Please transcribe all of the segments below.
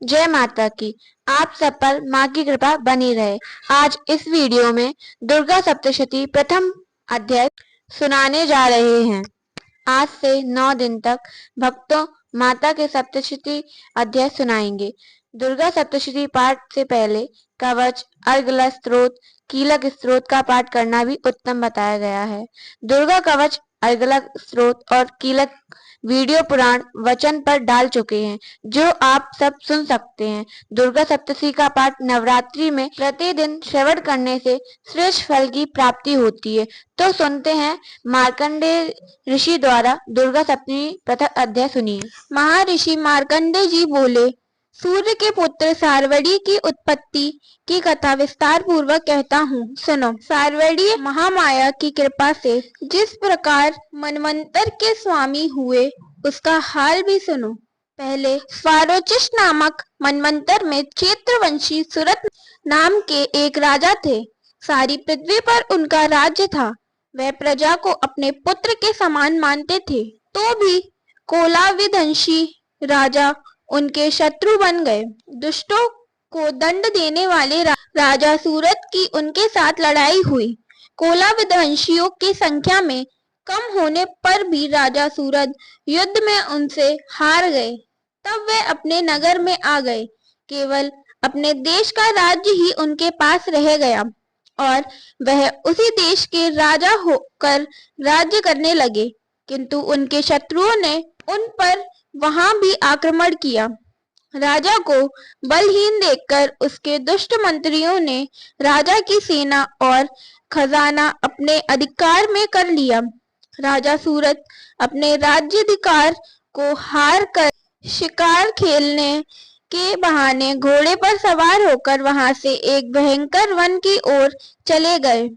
जय माता की। आप सब पर माँ की कृपा बनी रहे। आज इस वीडियो में दुर्गा सप्तशती प्रथम अध्याय सुनाने जा रहे हैं। आज से 9 दिन तक भक्तों माता के सप्तशती अध्याय सुनाएंगे। दुर्गा सप्तशती पाठ से पहले कवच, अर्गला स्तोत्र, कीलक स्तोत्र का पाठ करना भी उत्तम बताया गया है। दुर्गा कवच, अर्गला स्तोत्र और कीलक वीडियो पुराण वचन पर डाल चुके हैं, जो आप सब सुन सकते हैं। दुर्गा सप्तशती का पाठ नवरात्रि में प्रतिदिन श्रवण करने से श्रेष्ठ फल की प्राप्ति होती है। तो सुनते हैं मार्कंडेय ऋषि द्वारा दुर्गा सप्तमी प्रथम अध्याय सुनिए। महर्षि मार्कंडेय जी बोले, सूर्य के पुत्र सार्वड़ी की उत्पत्ति की कथा विस्तार पूर्वक कहता हूँ, सुनो। सार्वड़ी महामाया की कृपा से जिस प्रकार मनवंतर के स्वामी हुए, उसका हाल भी सुनो। पहले स्वारोचिष नामक मनवंतर में क्षेत्रवंशी सुरत नाम के एक राजा थे। सारी पृथ्वी पर उनका राज्य था। वह प्रजा को अपने पुत्र के समान मानते थे, तो भी कोलाविदंशी राजा उनके शत्रु बन गए। दुष्टों को दंड देने वाले राजा सूरत की उनके साथ लड़ाई हुई। कोलाविदंशियों की संख्या में कम होने पर भी राजा सूरत युद्ध में उनसे हार गए। तब वे अपने नगर में आ गए। केवल अपने देश का राज्य ही उनके पास रह गया और वह उसी देश के राजा होकर राज्य करने लगे। किंतु उनके शत्रुओं ने उन पर वहां भी आक्रमण किया। राजा को बलहीन देखकर उसके दुष्ट मंत्रियों ने राजा की सेना और खजाना अपने अधिकार में कर लिया। राजा सूरत अपने राज्याधिकार को हार कर शिकार खेलने के बहाने घोड़े पर सवार होकर वहां से एक भयंकर वन की ओर चले गए।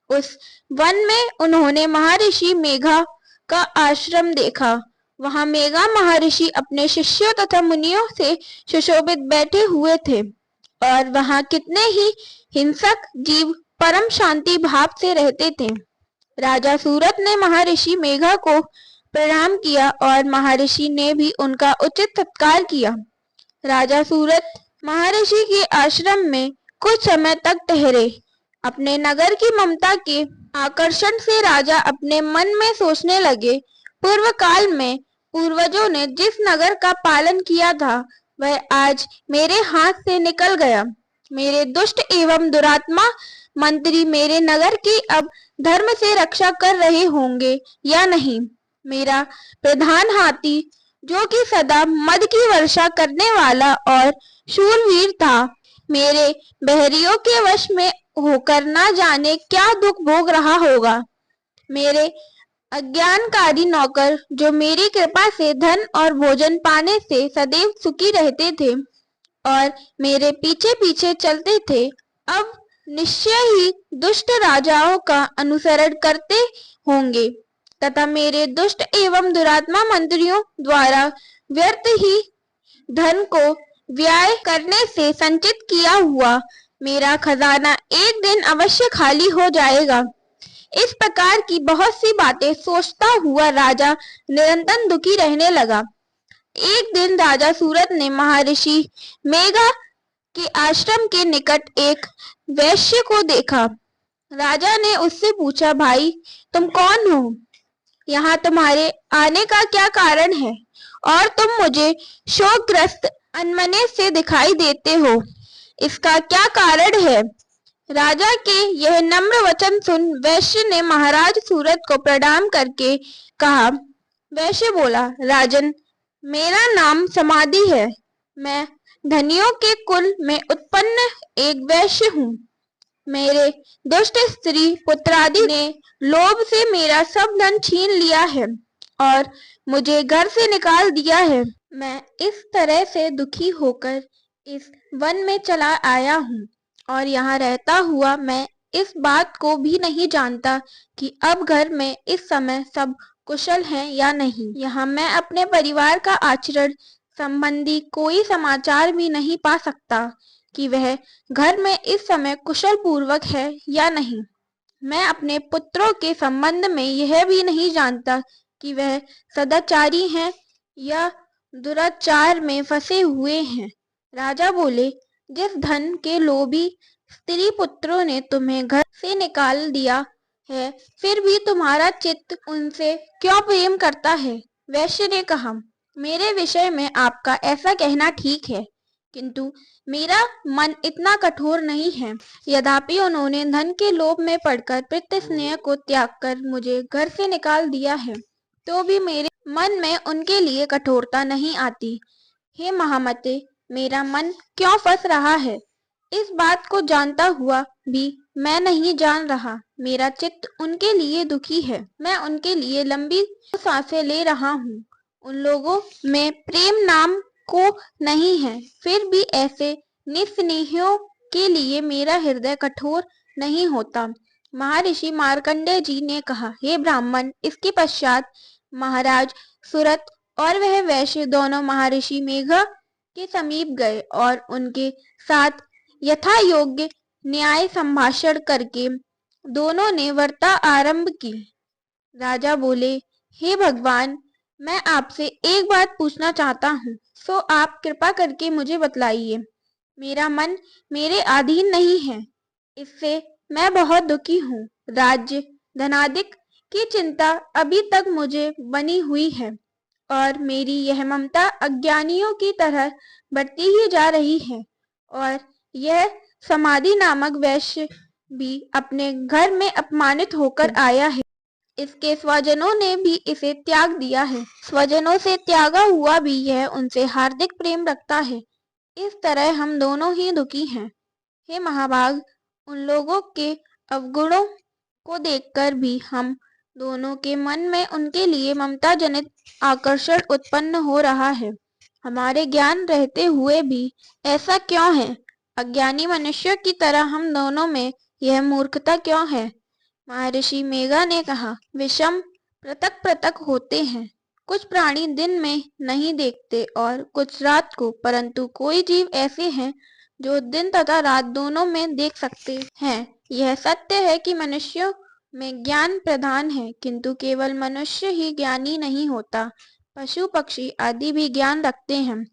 उस वन में उन्होंने महर्षि मेघा का आश्रम देखा। वहां मेघा महर्षि अपने शिष्यों तथा मुनियों से सुशोभित बैठे हुए थे और वहां कितने ही हिंसक जीव परम शांति भाव से रहते थे। राजा सूरत ने महर्षि मेघा को प्रणाम किया और महर्षि ने भी उनका उचित सत्कार किया। राजा सूरत महर्षि के आश्रम में कुछ समय तक ठहरे। अपने नगर की ममता के आकर्षण से राजा अपने मन में सोचने लगे, पूर्व काल में पूर्वजों ने जिस नगर का पालन किया था, वह आज मेरे हाथ से निकल गया। मेरे दुष्ट एवं दुरात्मा मंत्री मेरे नगर की अब धर्म से रक्षा कर रहे होंगे या नहीं। मेरा प्रधान हाथी, जो कि सदा मद की वर्षा करने वाला और शूरवीर था, मेरे बहरियों के वश में होकर ना जाने क्या दुख भोग रहा होगा। मेरे अज्ञानकारी नौकर, जो मेरी कृपा से धन और भोजन पाने से सदैव सुखी रहते थे और मेरे पीछे पीछे चलते थे, अब निश्चय ही दुष्ट राजाओं का अनुसरण करते होंगे तथा मेरे दुष्ट एवं दुरात्मा मंत्रियों द्वारा व्यर्थ ही धन को व्यय करने से संचित किया हुआ मेरा खजाना एक दिन अवश्य खाली हो जाएगा। इस प्रकार की बहुत सी बातें सोचता हुआ राजा निरंतर दुखी रहने लगा। एक दिन राजा सूरत ने महर्षि मेघा के आश्रम के निकट एक वैश्य को देखा। राजा ने उससे पूछा, भाई तुम कौन हो? यहाँ तुम्हारे आने का क्या कारण है और तुम मुझे शोकग्रस्त अनमने से दिखाई देते हो, इसका क्या कारण है? राजा के यह नम्र वचन सुन वैश्य ने महाराज सूरत को प्रणाम करके कहा। वैश्य बोला, राजन, मेरा नाम समाधि है। मैं धनियों के कुल में उत्पन्न एक वैश्य हूँ। मेरे दुष्ट स्त्री पुत्रादि ने लोभ से मेरा सब धन छीन लिया है और मुझे घर से निकाल दिया है। मैं इस तरह से दुखी होकर इस वन में चला आया हूँ और यहाँ रहता हुआ मैं इस बात को भी नहीं जानता कि अब घर में इस समय सब कुशल हैं या नहीं। यहाँ मैं अपने परिवार का आचरण संबंधी कोई समाचार भी नहीं पा सकता कि वह घर में इस समय कुशल पूर्वक है या नहीं। मैं अपने पुत्रों के संबंध में यह भी नहीं जानता कि वह सदाचारी हैं या दुराचार में फंसे हुए हैं। राजा बोले, जिस धन के लोभी स्त्री पुत्रों ने तुम्हें घर से निकाल दिया है, फिर भी तुम्हारा चित्त उनसे क्यों प्रेम करता है? वैश्य ने कहा, मेरे विषय में आपका ऐसा कहना ठीक है, किंतु मेरा मन इतना कठोर नहीं है। यद्यपि उन्होंने धन के लोभ में पड़कर पितृ स्नेह को त्याग कर मुझे घर से निकाल दिया है, तो भी मेरे मन में उनके लिए कठोरता नहीं आती। हे महामते, मेरा मन क्यों फंस रहा है? इस बात को जानता हुआ भी मैं नहीं जान रहा। मेरा चित्त उनके लिए दुखी है। मैं उनके लिए लंबी सांसें ले रहा हूँ। उन लोगों में प्रेम नाम को नहीं है, फिर भी ऐसे निस्नेहियों के लिए मेरा हृदय कठोर नहीं होता। महर्षि मार्कंडेय जी ने कहा, हे ब्राह्मण। इसके पश्चात महाराज सुरत और वह वैश्य दोनों महर्षि मेघ के समीप गए और उनके साथ यथा योग्य न्याय संभाषण करके दोनों ने वार्ता आरंभ की। राजा बोले, हे भगवान, मैं आपसे एक बात पूछना चाहता हूँ, सो आप कृपा करके मुझे बतलाइए। मेरा मन मेरे अधीन नहीं है, इससे मैं बहुत दुखी हूँ। राज्य धनादिक की चिंता अभी तक मुझे बनी हुई है और मेरी यह ममता अज्ञानियों की तरह बढ़ती ही जा रही है। और यह समाधि नामक वैश्य भी अपने घर में अपमानित होकर आया है। इसके स्वजनों ने भी इसे त्याग दिया है। स्वजनों से त्यागा हुआ भी यह उनसे हार्दिक प्रेम रखता है। इस तरह हम दोनों ही दुखी हैं। हे महाभाग, उन लोगों के अवगुणों को देखकर भी हम दोनों के मन में उनके लिए ममता जनित आकर्षण उत्पन्न हो रहा है। हमारे ज्ञान रहते हुए भी ऐसा क्यों है? अज्ञानी मनुष्यों की तरह हम दोनों में यह मूर्खता क्यों है? महर्षि मेघा ने कहा, विषम पृथक पृथक होते हैं। कुछ प्राणी दिन में नहीं देखते और कुछ रात को, परंतु कोई जीव ऐसे हैं जो दिन तथा रात दोनों में देख सकते हैं। यह सत्य है कि मनुष्यों में ज्ञान प्रधान है, किंतु केवल मनुष्य ही ज्ञानी नहीं होता। पशु पक्षी आदि भी ज्ञान रखते हैं।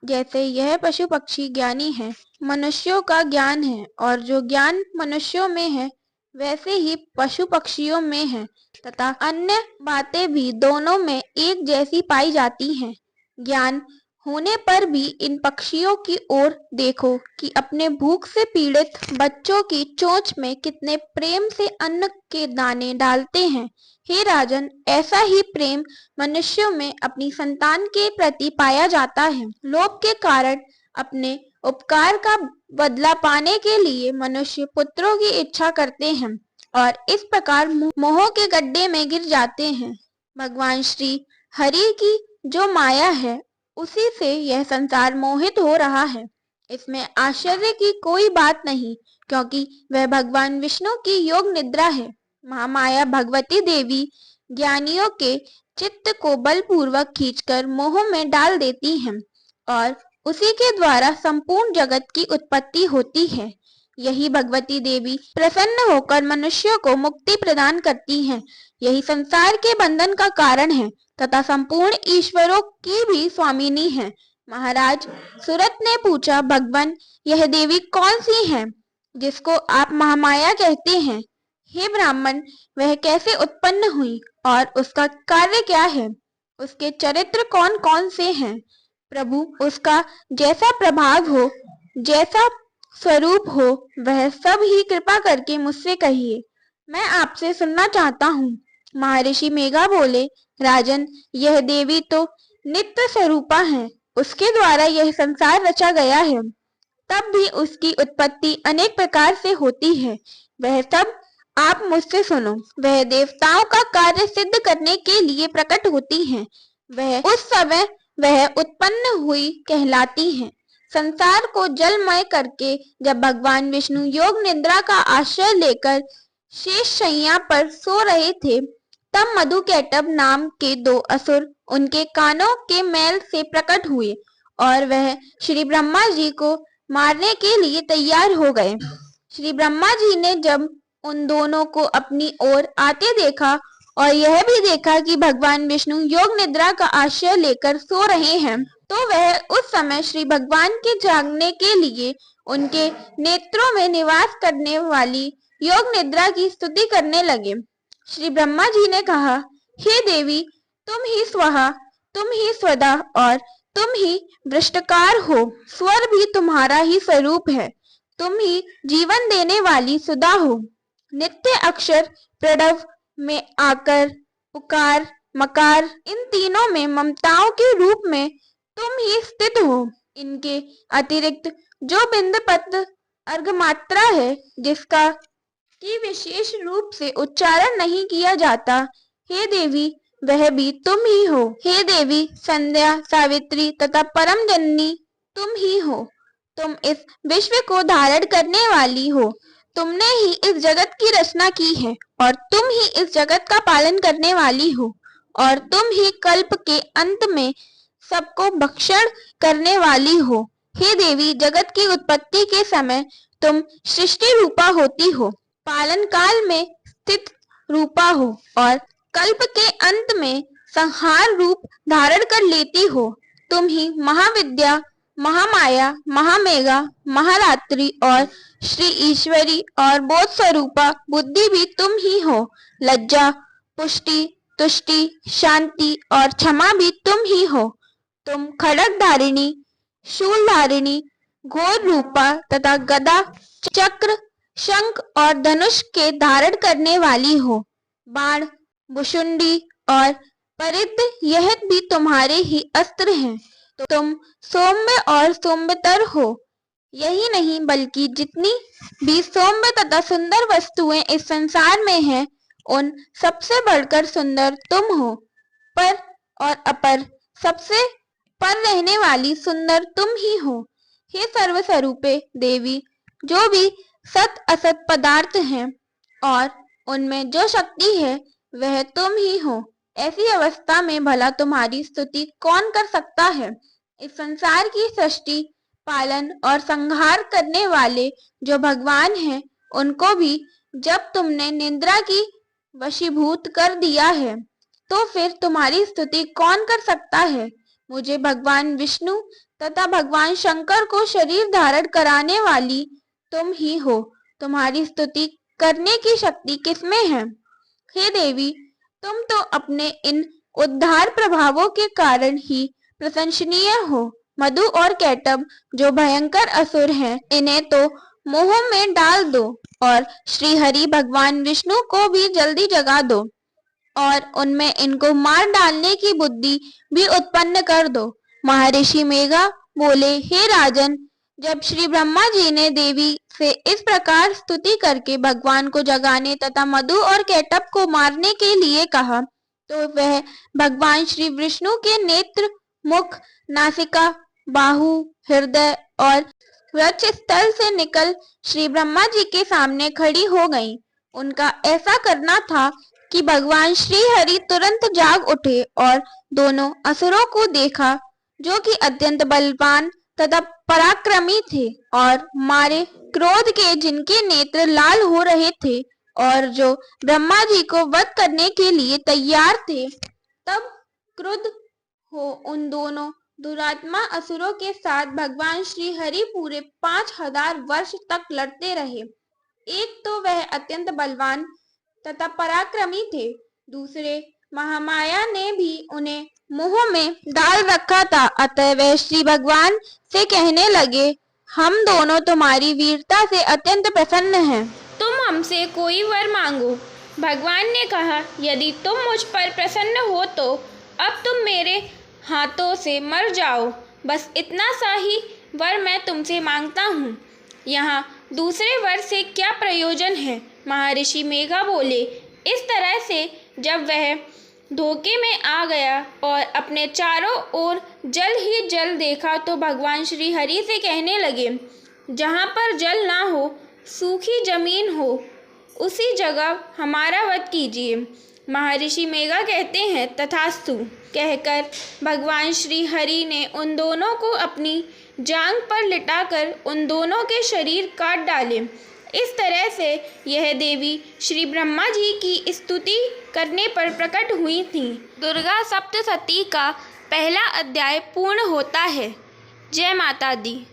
जैसे यह पशु पक्षी ज्ञानी है, मनुष्यों का ज्ञान है, और जो ज्ञान मनुष्यों में है वैसे ही पशु पक्षियों में है, तथा अन्य बातें भी दोनों में एक जैसी पाई जाती हैं। ज्ञान होने पर भी इन पक्षियों की ओर देखो कि अपने भूख से पीड़ित बच्चों की चोंच में कितने प्रेम से अन्न के दाने डालते हैं। हे राजन, ऐसा ही प्रेम मनुष्यों में अपनी संतान के प्रति पाया जाता है। लोभ के कारण अपने उपकार का बदला पाने के लिए मनुष्य पुत्रों की इच्छा करते हैं और इस प्रकार मोह के गड्ढे में गिर जाते हैं। भगवान श्री हरि की जो माया है, उसी से यह संसार मोहित हो रहा है। इसमें आश्चर्य की कोई बात नहीं, क्योंकि वह भगवान विष्णु की योग निद्रा है। महामाया भगवती देवी ज्ञानियों के चित्त को बलपूर्वक खींचकर मोह में डाल देती हैं और उसी के द्वारा संपूर्ण जगत की उत्पत्ति होती है। यही भगवती देवी प्रसन्न होकर मनुष्यों को मुक्ति प्रदान करती हैं। यही संसार के बंधन का कारण है तथा संपूर्ण ईश्वरों की भी स्वामिनी है। महाराज सुरत ने पूछा, भगवान, यह देवी कौन सी है जिसको आप महामाया कहते हैं? हे ब्राह्मण, वह कैसे उत्पन्न हुई और उसका कार्य क्या है? उसके चरित्र कौन कौन से हैं? प्रभु, उसका जैसा प्रभाव हो, जैसा स्वरूप हो, वह सब ही कृपा करके मुझसे कहिए। मैं आपसे सुनना चाहता हूँ। महर्षि मेघा बोले, राजन, यह देवी तो नित्य स्वरूपा है। उसके द्वारा यह संसार रचा गया है, तब भी उसकी उत्पत्ति अनेक प्रकार से होती है। वह सब आप मुझसे सुनो। वह देवताओं का कार्य सिद्ध करने के लिए प्रकट होती हैं। वह उस समय वह उत्पन्न हुई कहलाती हैं। संसार को जलमय करके जब भगवान विष्णु योग निद्रा का आश्रय लेकर शेष शैया पर सो रहे थे, तब मधुकैटभ नाम के दो असुर उनके कानों के मैल से प्रकट हुए और वह श्री ब्रह्मा जी को मारने के लिए तैयार हो गए। श्री ब्रह्मा जी ने जब उन दोनों को अपनी ओर आते देखा और यह भी देखा कि भगवान विष्णु योग निद्रा का आश्रय लेकर सो रहे हैं, तो वह उस समय श्री भगवान के जागने के लिए उनके नेत्रों में निवास करने वाली योग निद्रा की स्तुति करने लगे। श्री ब्रह्मा जी ने कहा, हे देवी, तुम ही स्वाहा, तुम ही स्वधा और तुम ही वृष्टकार हो। स्वर भी तुम्हारा ही स्वरूप है। तुम ही जीवन देने वाली सुधा हो। नित्य अक्षर प्रणव में आकर, पुकार, मकार, इन तीनों में ममताओं के रूप में तुम ही स्थित हो। इनके अतिरिक्त जो बिंद पद अर्घ मात्रा है, जिसका की विशेष रूप से उच्चारण नहीं किया जाता, हे देवी, वह भी तुम ही हो। हे देवी, संध्या, सावित्री तथा परम जननी तुम ही हो। तुम इस विश्व को धारण करने वाली हो। तुमने ही इस जगत की रचना की है और तुम ही इस जगत का पालन करने वाली हो और तुम ही कल्प के अंत में सबको भक्षण करने वाली हो। हे देवी, जगत की उत्पत्ति के समय तुम सृष्टि रूपा होती हो, पालन काल में स्थित रूपा हो और कल्प के अंत में संहार रूप धारण कर लेती हो। तुम ही महाविद्या, महामाया, महामेघा, महारात्रि और श्री ईश्वरी और बोध स्वरूपा बुद्धि भी तुम ही हो। लज्जा, पुष्टि, तुष्टि, शांति और क्षमा भी तुम ही हो। तुम खड्ग धारिणी, शूल धारिणी, घोर रूपा तथा गदा, चक्र, शंख और धनुष के धारण करने वाली हो। बाण, भुशुंडी और परिध, यह भी तुम्हारे ही अस्त्र हैं। तुम सौम्य और सौम्यतर हो। यही नहीं बल्कि जितनी भी सौम्य तथा सुंदर वस्तुएं इस संसार में हैं, उन सबसे बढ़कर सुंदर तुम हो। पर और अपर, सबसे पर रहने वाली सुंदर तुम ही हो। हे सर्वस्वरूपे देवी, जो भी सत असत पदार्थ हैं और उनमें जो शक्ति है, वह तुम ही हो। ऐसी अवस्था में भला तुम्हारी स्तुति कौन कर सकता है। इस संसार की सृष्टि, पालन और संहार करने वाले जो भगवान हैं, उनको भी जब तुमने निद्रा की वशीभूत कर दिया है, तो फिर तुम्हारी स्तुति कौन कर सकता है। मुझे भगवान विष्णु तथा भगवान शंकर को शरीर धारण कराने वाली तुम ही हो। तुम्हारी स्तुति करने की शक्ति किसमें है। हे देवी, तुम तो अपने इन उद्धार प्रभावों के कारण ही प्रशंसनीय हो। मधु और कैटभ जो भयंकर असुर हैं, इन्हें तो मोह में डाल दो और श्री हरि भगवान विष्णु को भी जल्दी जगा दो और उनमें इनको मार डालने की बुद्धि भी उत्पन्न कर दो। महर्षि मेघा बोले, हे राजन, जब श्री ब्रह्मा जी ने देवी से इस प्रकार स्तुति करके भगवान को जगाने तथा मधु और कैटभ को मारने के लिए कहा, तो वह भगवान श्री विष्णु के नेत्र, मुख, नासिका, बाहु, हृदय और वक्ष स्थल से निकल श्री ब्रह्मा जी के सामने खड़ी हो गईं। उनका ऐसा करना था कि भगवान श्री हरि तुरंत जाग उठे और दोनों असुरों को देखा, जो कि अत्यंत बलवान तथा पराक्रमी थे और मारे क्रोध के जिनके नेत्र लाल हो रहे थे और जो ब्रह्मा जी को वध करने के लिए तैयार थे। तब क्रुद्ध हो उन दोनों दुरात्मा असुरों के साथ भगवान श्री हरि पूरे 5000 वर्ष तक लड़ते रहे। एक तो वह अत्यंत बलवान तथा पराक्रमी थे, दूसरे महामाया ने भी उन्हें मोह में डाल रखा था। अतः वह श्री भगवान से कहने लगे, हम दोनों तुम्हारी वीरता से अत्यंत प्रसन्न हैं। तुम हमसे कोई वर मांगो। भगवान ने कहा, यदि तुम मुझ पर प्रसन्न हो तो अब तुम मेरे हाथों से मर जाओ। बस इतना सा ही वर मैं तुमसे मांगता हूँ। यहाँ दूसरे वर से क्या प्रयोजन है। महर्षि मेघा बोले, इस तरह से जब वह धोखे में आ गया और अपने चारों ओर जल ही जल देखा, तो भगवान श्री हरि से कहने लगे, जहाँ पर जल ना हो, सूखी जमीन हो, उसी जगह हमारा वध कीजिए। महर्षि मेघा कहते हैं, तथास्तु कहकर भगवान श्री हरि ने उन दोनों को अपनी जांघ पर लिटाकर उन दोनों के शरीर काट डाले। इस तरह से यह देवी श्री ब्रह्मा जी की स्तुति करने पर प्रकट हुई थी। दुर्गा सप्तशती का पहला अध्याय पूर्ण होता है। जय माता दी।